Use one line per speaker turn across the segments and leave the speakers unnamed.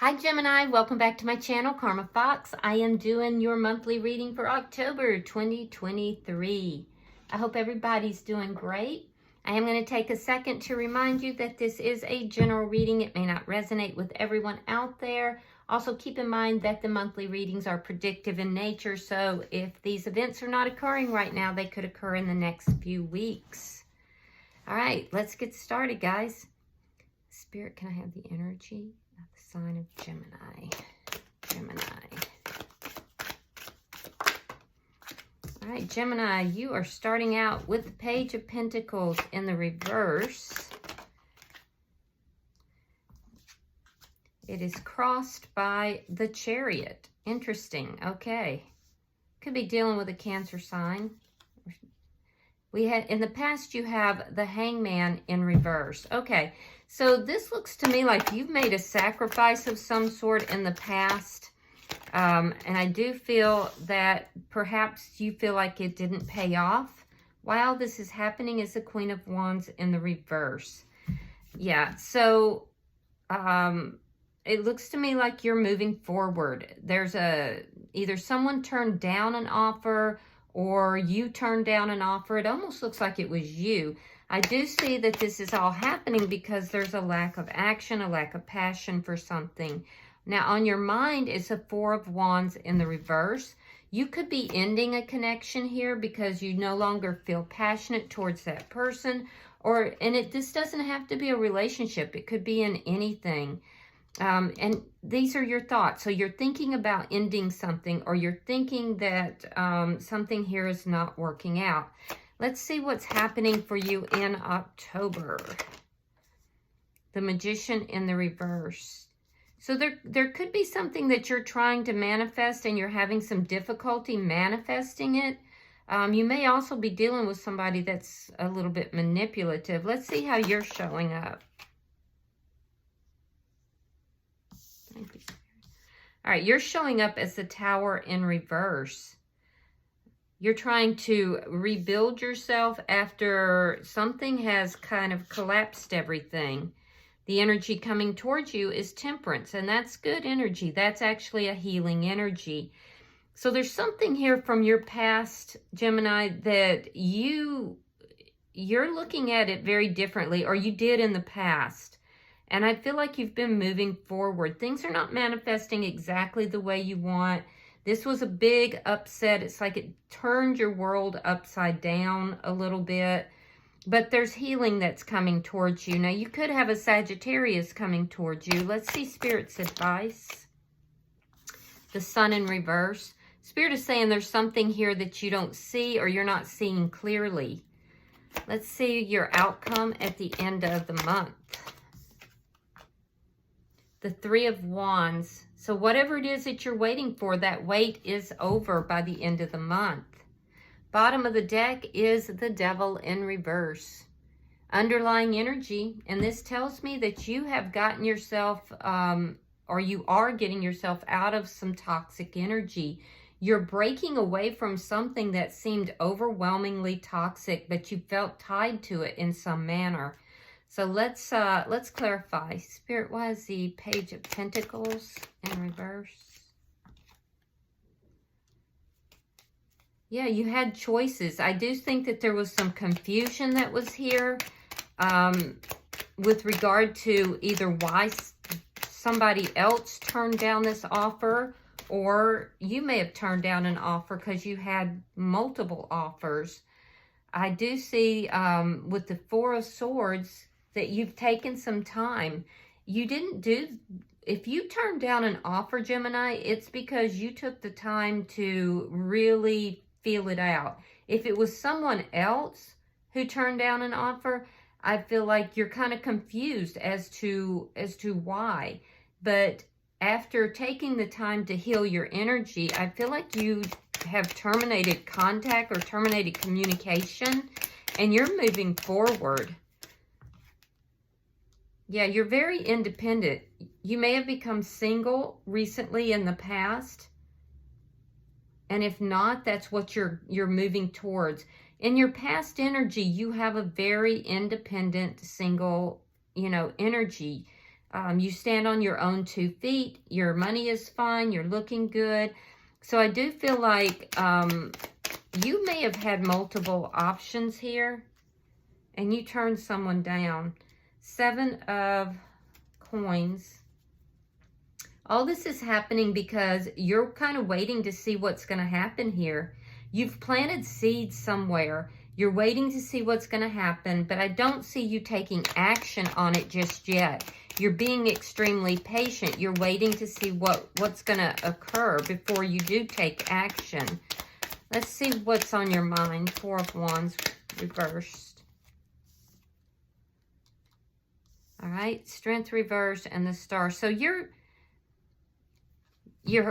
Hi Gemini, welcome back to my channel, Karma Fox. I am doing your monthly reading for October 2023. I hope everybody's doing great. I am going to take a second to remind you that this is a general reading. It may not resonate with everyone out there. Also keep in mind that the monthly readings are predictive in nature, so if these events are not occurring right now, they could occur in the next few weeks. All right, let's get started, guys. Spirit, can I have the energy of the sign of Gemini? All right, Gemini, you are starting out with the Page of Pentacles in the reverse. It is crossed by the Chariot. Interesting. Okay. Could be dealing with a Cancer sign. We had in the past, you have the Hangman in reverse. Okay. So this looks to me like you've made a sacrifice of some sort in the past. And I do feel that perhaps you feel like it didn't pay off. While this is happening is the Queen of Wands in the reverse. Yeah, so it looks to me like you're moving forward. There's either someone turned down an offer or you turned down an offer. It almost looks like it was you. I do see that this is all happening because there's a lack of action, a lack of passion for something. Now, on your mind is a Four of Wands in the reverse. You could be ending a connection here because you no longer feel passionate towards that person. This doesn't have to be a relationship. It could be in anything. And these are your thoughts. So you're thinking about ending something, or you're thinking that something here is not working out. Let's see what's happening for you in October. The Magician in the reverse. So there could be something that you're trying to manifest and you're having some difficulty manifesting it. You may also be dealing with somebody that's a little bit manipulative. Let's see how you're showing up. Thank you. All right, you're showing up as the Tower in reverse. You're trying to rebuild yourself after something has kind of collapsed everything. The energy coming towards you is Temperance, and that's good energy. That's actually a healing energy. So there's something here from your past, Gemini, that you're looking at it very differently, or you did in the past. And I feel like you've been moving forward. Things are not manifesting exactly the way you want. This was a big upset. It's like it turned your world upside down a little bit. But there's healing that's coming towards you. Now, you could have a Sagittarius coming towards you. Let's see Spirit's advice. The Sun in reverse. Spirit is saying there's something here that you don't see or you're not seeing clearly. Let's see your outcome at the end of the month. The Three of Wands. So whatever it is that you're waiting for, that wait is over by the end of the month. Bottom of the deck is the Devil in reverse. Underlying energy, and this tells me that you have gotten yourself, or you are getting yourself out of some toxic energy. You're breaking away from something that seemed overwhelmingly toxic, but you felt tied to it in some manner. So let's clarify. Spirit, why is the Page of Pentacles in reverse? Yeah, you had choices. I do think that there was some confusion that was here with regard to either why somebody else turned down this offer, or you may have turned down an offer because you had multiple offers. I do see with the Four of Swords that you've taken some time. If you turned down an offer, Gemini, it's because you took the time to really feel it out. If it was someone else who turned down an offer, I feel like you're kind of confused as to why. But after taking the time to heal your energy, I feel like you have terminated contact or terminated communication, and you're moving forward. Yeah, you're very independent. You may have become single recently in the past. And if not, that's what you're moving towards. In your past energy, you have a very independent, single, energy. You stand on your own 2 feet. Your money is fine. You're looking good. So I do feel like you may have had multiple options here, and you turned someone down. 7 of Coins. All this is happening because you're kind of waiting to see what's going to happen here. You've planted seeds somewhere. You're waiting to see what's going to happen, but I don't see you taking action on it just yet. You're being extremely patient. You're waiting to see what's going to occur before you do take action. Let's see what's on your mind. 4 of Wands reversed. All right, Strength reversed and the Star. So you're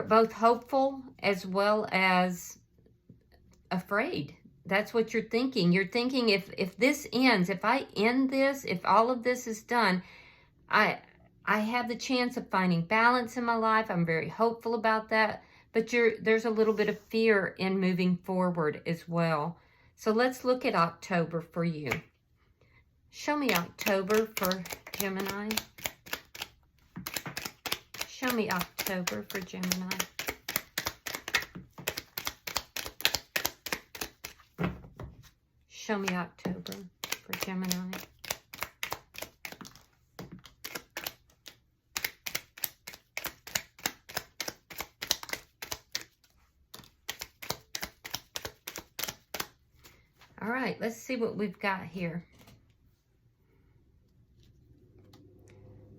both hopeful as well as afraid. That's what you're thinking. You're thinking if this ends, if I end this, if all of this is done, I have the chance of finding balance in my life. I'm very hopeful about that. But there's a little bit of fear in moving forward as well. So let's look at October for you. Show me October for Gemini. Show me October for Gemini. Show me October for Gemini. All right, let's see what we've got here.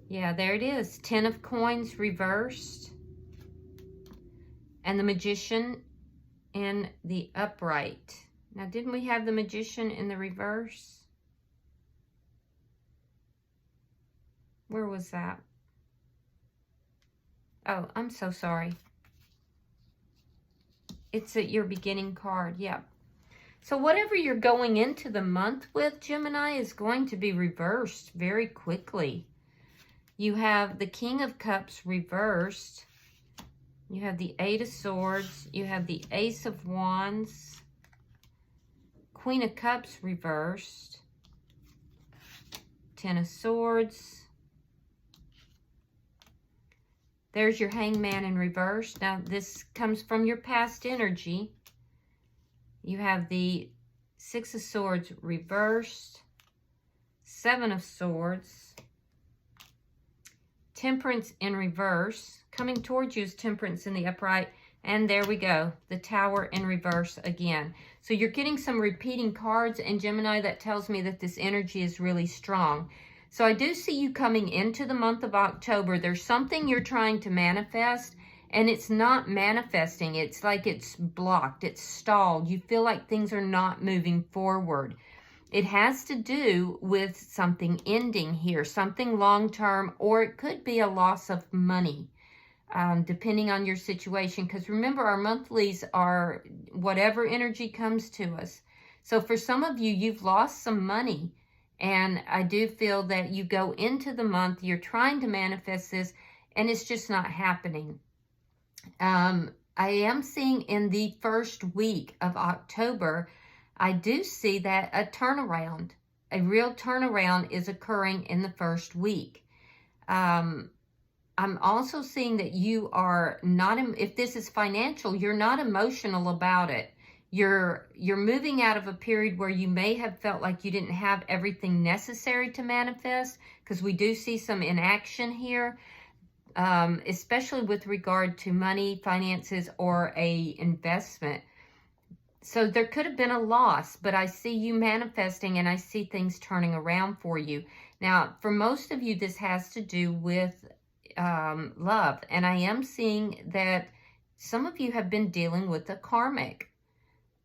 Yeah, there it is. 10 of Coins reversed. And the Magician in the upright. Now, didn't we have the Magician in the reverse? Where was that? Oh, I'm so sorry. It's at your beginning card. Yep. So whatever you're going into the month with, Gemini, is going to be reversed very quickly. You have the King of Cups reversed. You have the 8 of Swords. You have the Ace of Wands. Queen of Cups reversed. 10 of Swords. There's your Hangman in reverse. Now, this comes from your past energy. You have the 6 of Swords reversed. 7 of Swords. Temperance in reverse. Coming towards you is Temperance in the upright. And there we go. The Tower in reverse again. So you're getting some repeating cards, and Gemini, that tells me that this energy is really strong. So I do see you coming into the month of October. There's something you're trying to manifest, and it's not manifesting. It's like it's blocked. It's stalled. You feel like things are not moving forward. It has to do with something ending here, something long-term, or it could be a loss of money, depending on your situation. Because remember, our monthlies are whatever energy comes to us. So for some of you, you've lost some money, and I do feel that you go into the month, you're trying to manifest this, and it's just not happening. I am seeing in the first week of October, I do see that a turnaround, a real turnaround is occurring in the first week. I'm also seeing that you are not, if this is financial, you're not emotional about it. You're moving out of a period where you may have felt like you didn't have everything necessary to manifest, because we do see some inaction here, especially with regard to money, finances, or a investment. So there could have been a loss, but I see you manifesting, and I see things turning around for you. Now, for most of you, this has to do with love. And I am seeing that some of you have been dealing with a karmic,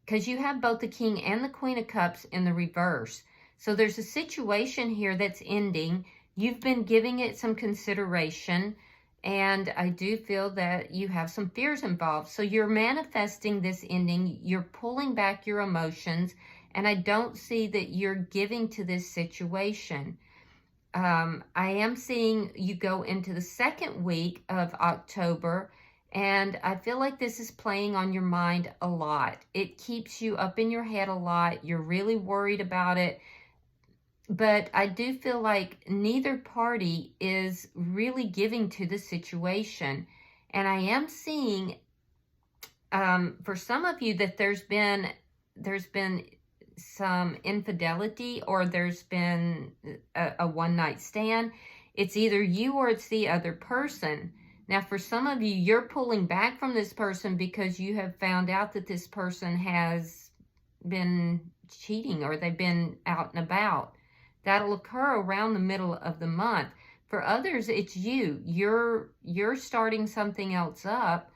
because you have both the King and the Queen of Cups in the reverse. So there's a situation here that's ending. You've been giving it some consideration, and I do feel that you have some fears involved. So you're manifesting this ending. You're pulling back your emotions, and I don't see that you're giving to this situation. I am seeing you go into the second week of October, and I feel like this is playing on your mind a lot. It keeps you up in your head a lot. You're really worried about it. But I do feel like neither party is really giving to the situation. And I am seeing, for some of you, that there's been some infidelity, or there's been a one-night stand. It's either you or it's the other person. Now, for some of you, you're pulling back from this person because you have found out that this person has been cheating, or they've been out and about. That'll occur around the middle of the month. For others, it's you. You're starting something else up,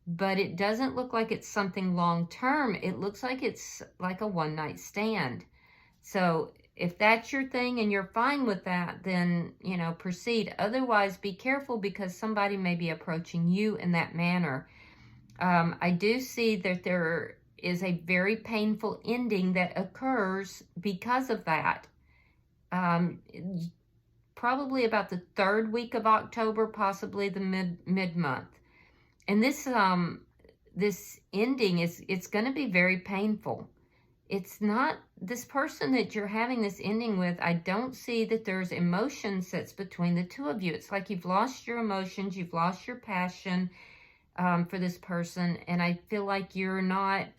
but it doesn't look like it's something long-term. It looks like it's like a one-night stand. So if that's your thing and you're fine with that, then, you know, proceed. Otherwise, be careful, because somebody may be approaching you in that manner. I do see that there is a very painful ending that occurs because of that. Probably about the 3rd week of October, possibly the mid-month. And this ending it's going to be very painful. It's not this person that you're having this ending with. I don't see that there's emotions that's between the two of you. It's like you've lost your emotions, you've lost your passion for this person, and I feel like you're not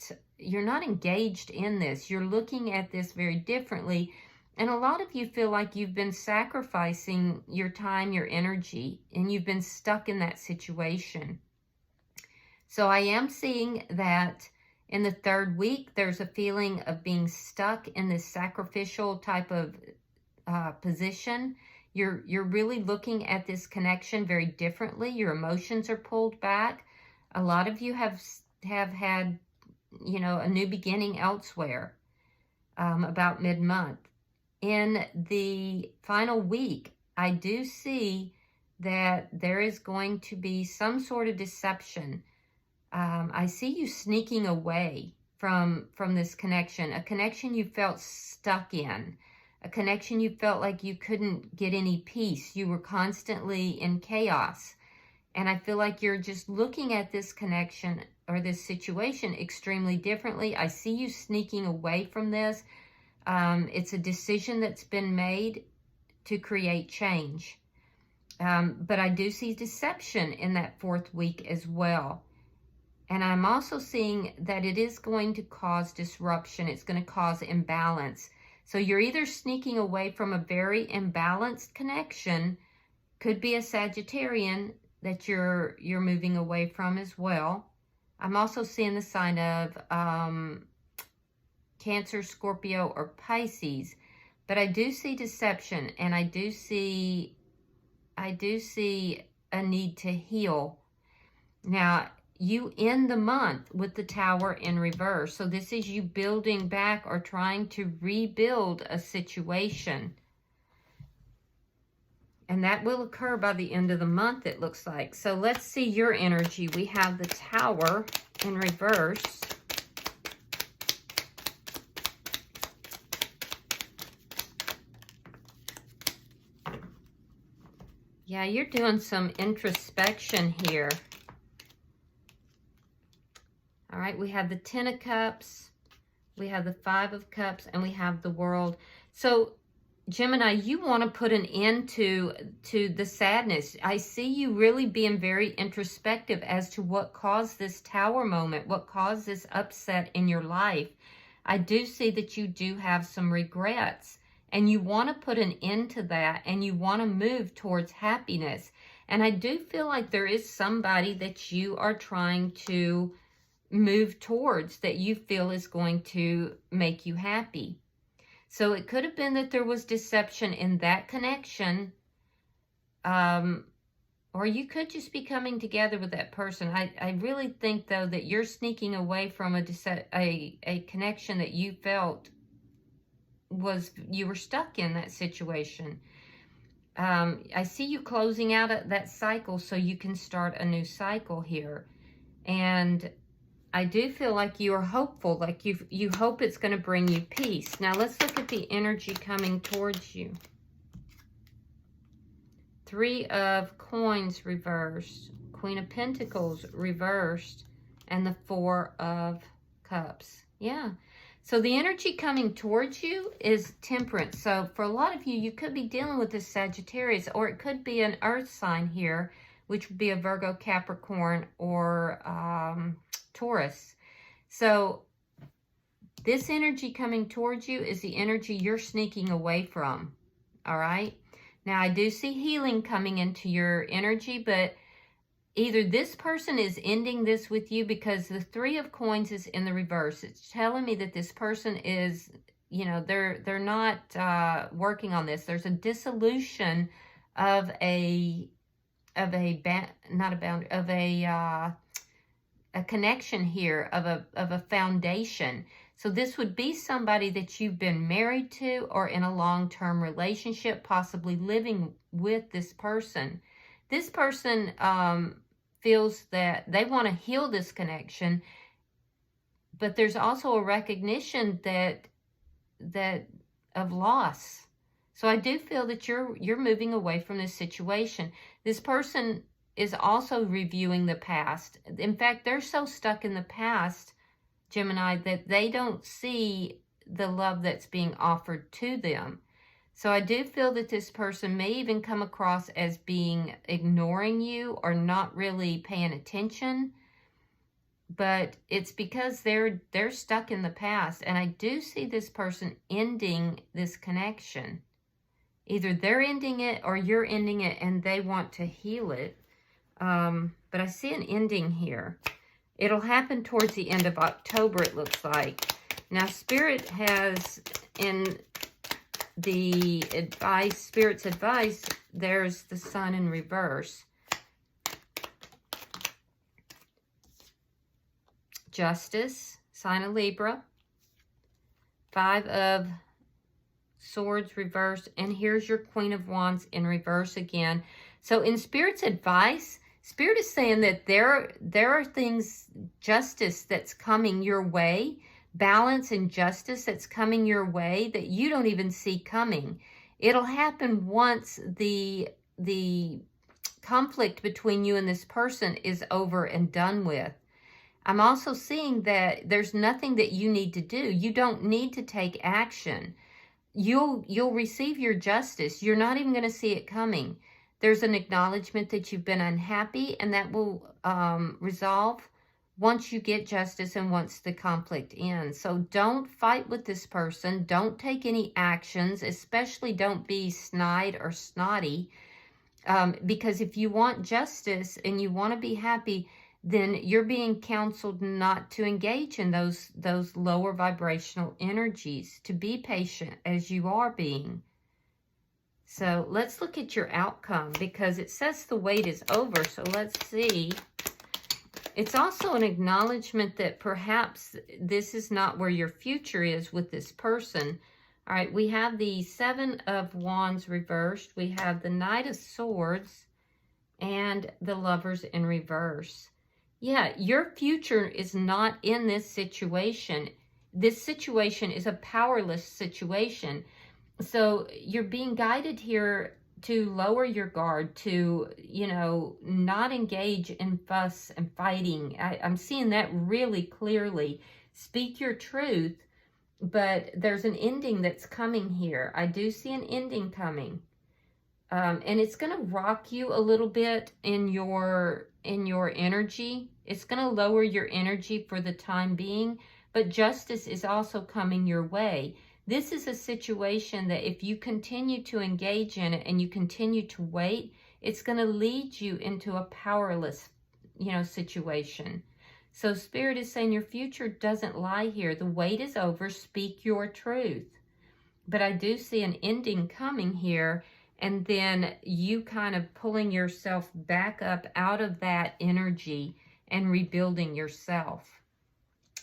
engaged in this. You're looking at this very differently. And a lot of you feel like you've been sacrificing your time, your energy, and you've been stuck in that situation. So I am seeing that in the 3rd week, there's a feeling of being stuck in this sacrificial type of position. You're really looking at this connection very differently. Your emotions are pulled back. A lot of you have had, you know, a new beginning elsewhere about mid-month. In the final week, I do see that there is going to be some sort of deception. I see you sneaking away from this connection, a connection you felt stuck in, a connection you felt like you couldn't get any peace. You were constantly in chaos. And I feel like you're just looking at this connection or this situation extremely differently. I see you sneaking away from this. It's a decision that's been made to create change. But I do see deception in that 4th week as well. And I'm also seeing that it is going to cause disruption. It's going to cause imbalance. So you're either sneaking away from a very imbalanced connection, could be a Sagittarian that you're moving away from as well. I'm also seeing the sign of Cancer, Scorpio, or Pisces. But I do see deception, and I do see a need to heal. Now, you end the month with the Tower in reverse. So this is you building back or trying to rebuild a situation. And that will occur by the end of the month, it looks like. So let's see your energy. We have the Tower in reverse. Yeah, you're doing some introspection here. All right, we have the 10 of Cups, we have the 5 of Cups, and we have the World. So, Gemini, you want to put an end to the sadness. I see you really being very introspective as to what caused this Tower moment, what caused this upset in your life. I do see that you do have some regrets, and you want to put an end to that, and you want to move towards happiness. And I do feel like there is somebody that you are trying to move towards that you feel is going to make you happy. So it could have been that there was deception in that connection, or you could just be coming together with that person. I really think, though, that you're sneaking away from a connection that you felt you were stuck in that situation. I see you closing out that cycle so you can start a new cycle here. And I do feel like you are hopeful, like you hope it's going to bring you peace. Now let's look at the energy coming towards you. 3 of Coins reversed, Queen of Pentacles reversed, and the 4 of Cups. Yeah. So the energy coming towards you is Temperance. So for a lot of you, you could be dealing with this Sagittarius, or it could be an earth sign here, which would be a Virgo, Capricorn, or Taurus. So this energy coming towards you is the energy you're sneaking away from, all right? Now, I do see healing coming into your energy, but either this person is ending this with you, because the Three of Coins is in the reverse. It's telling me that this person is, you know, they're not working on this. There's a dissolution of a connection here, of a foundation. So this would be somebody that you've been married to or in a long-term relationship, possibly living with this person. This person feels that they want to heal this connection, but there's also a recognition that of loss. So I do feel that you're moving away from this situation. This person is also reviewing the past. In fact, they're so stuck in the past, Gemini, that they don't see the love that's being offered to them. So I do feel that this person may even come across as being ignoring you or not really paying attention, but it's because they're stuck in the past. And I do see this person ending this connection. Either they're ending it or you're ending it and they want to heal it. But I see an ending here. It'll happen towards the end of October, it looks like. Now, Spirit has, in the advice, Spirit's advice, there's the Sun in reverse. Justice, sign of Libra. 5 of Swords reversed, and here's your Queen of Wands in reverse again. So in Spirit's advice, Spirit is saying that there are things, justice that's coming your way, balance and justice that's coming your way that you don't even see coming. It'll happen once the conflict between you and this person is over and done with. I'm also seeing that there's nothing that you need to do. You don't need to take action. You'll receive your justice. You're not even going to see it coming. There's an acknowledgement that you've been unhappy, and that will resolve once you get justice and once the conflict ends. So don't fight with this person. Don't take any actions, especially don't be snide or snotty, because if you want justice and you want to be happy, then you're being counseled not to engage in those lower vibrational energies, to be patient as you are being. So let's look at your outcome, because it says the wait is over. So let's see. It's also an acknowledgement that perhaps this is not where your future is with this person. All right, we have the 7 of Wands reversed. We have the Knight of Swords and the Lovers in reverse. Yeah, your future is not in this situation. This situation is a powerless situation. So you're being guided here to lower your guard, to, you know, not engage in fuss and fighting. I'm seeing that really clearly. Speak your truth, but there's an ending that's coming here. I do see an ending coming. And it's going to rock you a little bit in your energy. It's going to lower your energy for the time being, but justice is also coming your way. This is a situation that if you continue to engage in it and you continue to wait, it's going to lead you into a powerless, you know, situation. So Spirit is saying your future doesn't lie here. The wait is over. Speak your truth. But I do see an ending coming here, and then you kind of pulling yourself back up out of that energy and rebuilding yourself.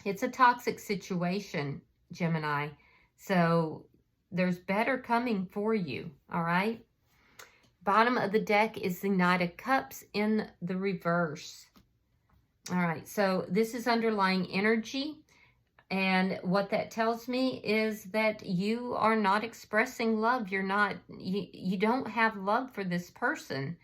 It's a toxic situation, Gemini. So there's better coming for you, all right? Bottom of the deck is the Knight of Cups in the reverse. All right, so this is underlying energy. And what that tells me is that you are not expressing love. You don't have love for this person.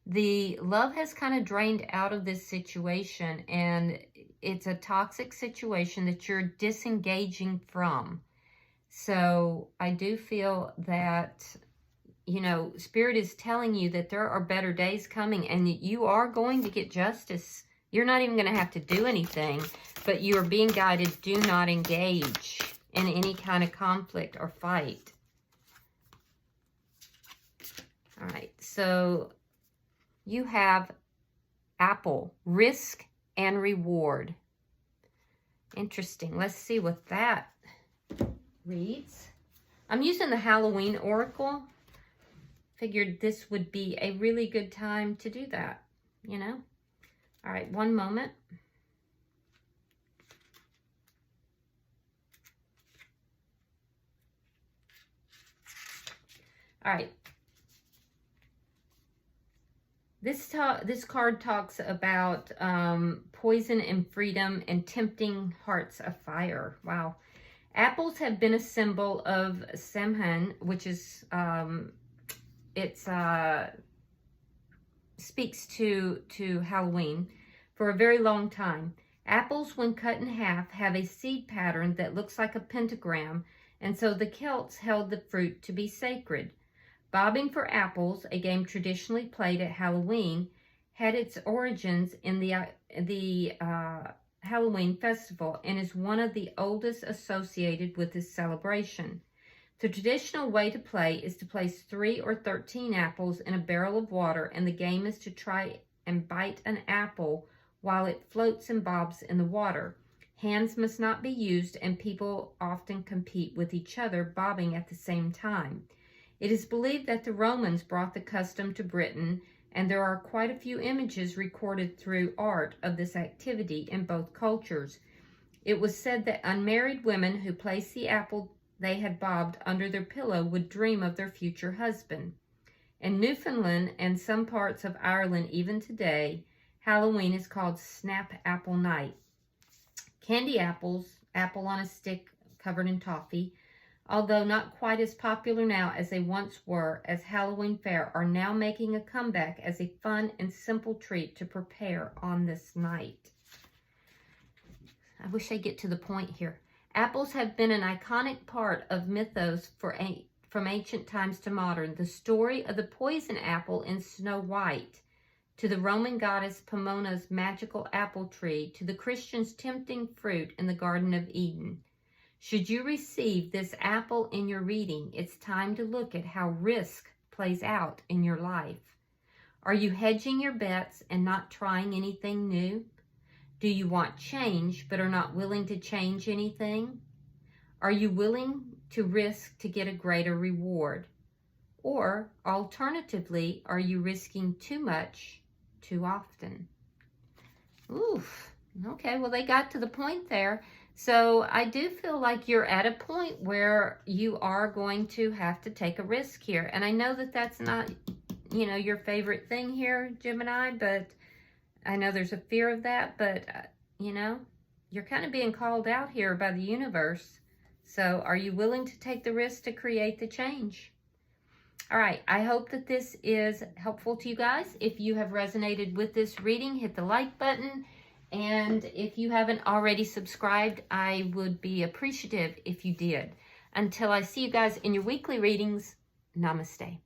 The love has kind of drained out of this situation, and it's a toxic situation that you're disengaging from. So I do feel that, you know, Spirit is telling you that there are better days coming and that you are going to get justice. You're not even going to have to do anything, but you are being guided. Do not engage in any kind of conflict or fight. All right, so you have Apple, risk and reward. Interesting. Let's see what that reads. I'm using the Halloween Oracle. Figured this would be a really good time to do that, you know. All right, one moment. All right. This card talks about poison and freedom and tempting hearts of fire. Wow. Apples have been a symbol of Samhain, which is, speaks to Halloween for a very long time. Apples, when cut in half, have a seed pattern that looks like a pentagram, and so the Celts held the fruit to be sacred. Bobbing for apples, a game traditionally played at Halloween, had its origins in the Halloween festival and is one of the oldest associated with this celebration. The traditional way to play is to place 3 or 13 apples in a barrel of water, and the game is to try and bite an apple while it floats and bobs in the water. Hands must not be used, and people often compete with each other, bobbing at the same time. It is believed that the Romans brought the custom to Britain, and there are quite a few images recorded through art of this activity in both cultures. It was said that unmarried women who placed the apple they had bobbed under their pillow would dream of their future husband. In Newfoundland and some parts of Ireland even today, Halloween is called Snap Apple Night. Candy apples, apple on a stick covered in toffee, although not quite as popular now as they once were, as Halloween fare, are now making a comeback as a fun and simple treat to prepare on this night. I wish I'd get to the point here. Apples have been an iconic part of mythos from ancient times to modern. The story of the poison apple in Snow White, to the Roman goddess Pomona's magical apple tree, to the Christians' tempting fruit in the Garden of Eden. Should you receive this apple in your reading, it's time to look at how risk plays out in your life. Are you hedging your bets and not trying anything new? Do you want change but are not willing to change anything? Are you willing to risk to get a greater reward? Or alternatively, are you risking too much too often? Oof. Okay, well, they got to the point there. So I do feel like you're at a point where you are going to have to take a risk here. And I know that that's not, you know, your favorite thing here, Gemini, but I know there's a fear of that. But, you know, you're kind of being called out here by the universe. So are you willing to take the risk to create the change? All right, I hope that this is helpful to you guys. If you have resonated with this reading, hit the like button. And if you haven't already subscribed, I would be appreciative if you did. Until I see you guys in your weekly readings, namaste.